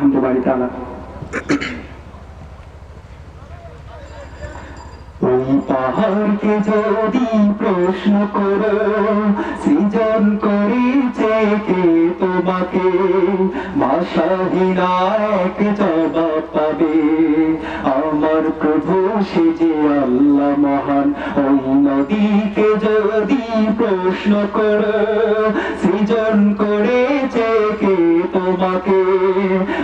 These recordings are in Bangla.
আলহামদুলিল্লাহ তাআলা। ওই পাহাড়কে যদি প্রশ্ন করো সৃজন করেছে কে তোমাকে, ভাষাহীনা এক জবাব পাবে, আমার প্রভু সে যে আল্লাহ মহান। ওই নদীকে যদি প্রশ্ন করো সৃজন করেছে কে তোমাকে,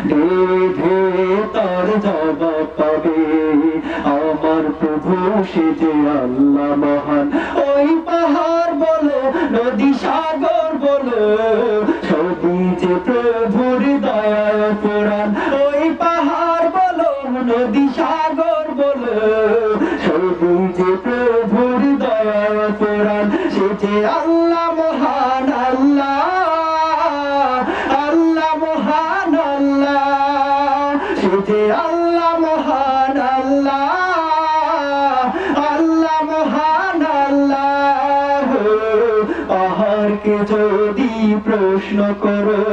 ধীরে ধীরে তার জবাব পাবে, আমার প্রভু সে যে আল্লাহ মহান। ওই পাহাড় বলো নদী সাগর বলো সবই যে প্রভুর দয়ার পুরাণ। ওই পাহাড় বলো নদী সাগর বলো সবই যে প্রভুর দয়ার পুরাণ। সে যে আল্লাহ মহান আল্লাহ, আল্লাহ মহান আল্লাহ, সে যে আল্লাহ মহান আল্লাহ, আল্লাহ মহান আল্লাহ। পাহাড়কে যদি প্রশ্ন করো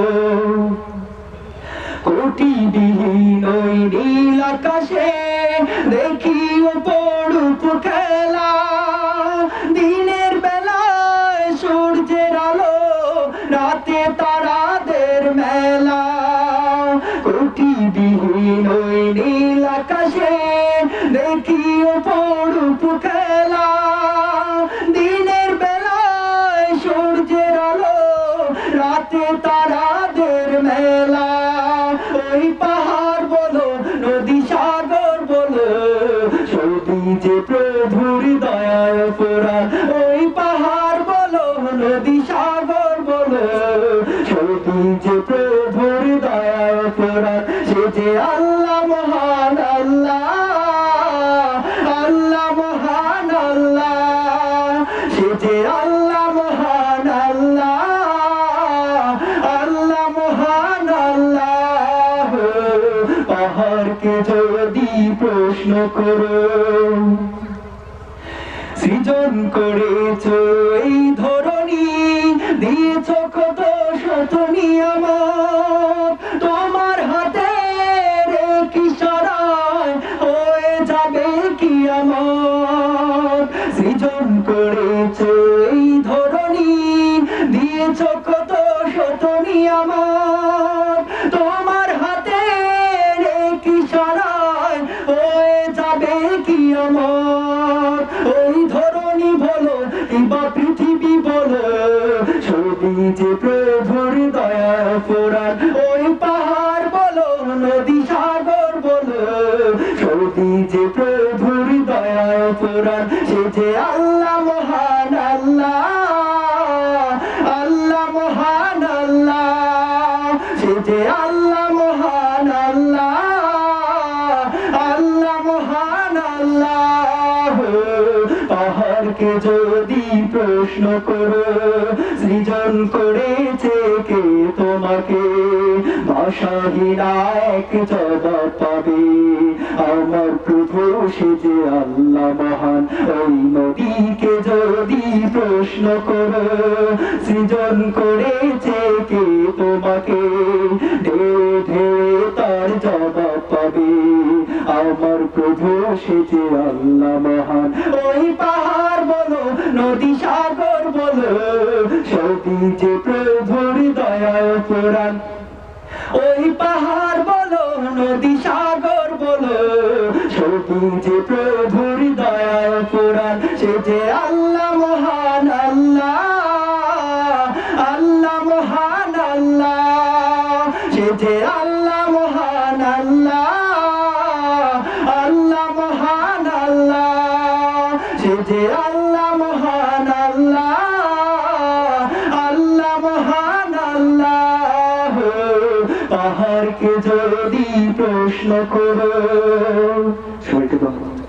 কোটিবিহীন ওই নীল আকাশে দেখিও পড়ুপ খেলা, দিনের বেলায় সূর্যের আলো রাতে তারাদের মেলা। কোটিবিহীন ওই নীল আকাশে দেখিও পড়ুপ খেলা, দিনের বেলায় সূর্যের আলো রাতে তারাদের মেলা। ওই পাহাড় বলো নদী সাগর বলো সবই যে প্রভুর দয়ার পুরাণ। ওই পাহাড় বলো নদী সাগর বলো সবই যে প্রভুর দয়ার পুরাণ। সে যে আল্লাহ মহান আল্লাহ, আল্লাহ মহান আল্লাহ, সে যে আল্লাহ মহান আল্লাহ, আল্লাহ মহান আল্লাহ। পাহাড়কে যদি প্রশ্ন করো সৃজন করেছ এই ধরনী, দিয়েছ কত শত নিয়ামত, তোমার হাতের ইশারায় হয়ে যাবে কিয়ামত। সৃজন করেছ এই ধরনী, দিয়েছ কত শত নিয়ামত, তোমার হাতের ইশারায় হয়ে যাবে কিয়ামত। ওই ধরনী বলো কিংবা পৃথিবী বলো সবই যে প্রভুর দয়ার পুরাণ। ওই পাহাড় বলো নদী সাগর বলো সবই যে প্রভুর দয়ার পুরাণ। সে যে আল্লাহ মহান আল্লাহ, আল্লাহ মহান আল্লাহ, সে যে আল্লাহ মহান আল্লাহ, আল্লাহ মহান আল্লাহ। পাহাড়কে যদি প্রশ্ন করো সৃজন করেছে কে তোমাকে, ভাষাহীনা এক জবাব পাবে, আমার প্রভু সে যে আল্লাহ মহান। ওই নদীকে যদি প্রশ্ন করো সৃজন করেছে কে তোমাকে, ঢেউ ঢেউ তার জবাব পাবে, আমার প্রভু সে যে আল্লাহ মহান। ওই পাহাড় বলো নদী সাগর বলো সবই যে প্রভুর দয়ার পুরাণ। ওই পাহাড় বলো নদী সাগর বলো সবই যে প্রভুর দয়ার পুরাণ। সে যে আল্লাহ মহান আল্লাহ, আল্লাহ মহান আল্লাহ, সে যে আল্লাহ মহান আল্লাহ, আল্লাহ মহান আল্লাহ, সে যে আল্লাহ মহান আল্লাহ, আল্লাহ মহান আল্লাহ। পাহাড়কে যদি প্রশ্ন করো সবাইকে ধন্যবাদ।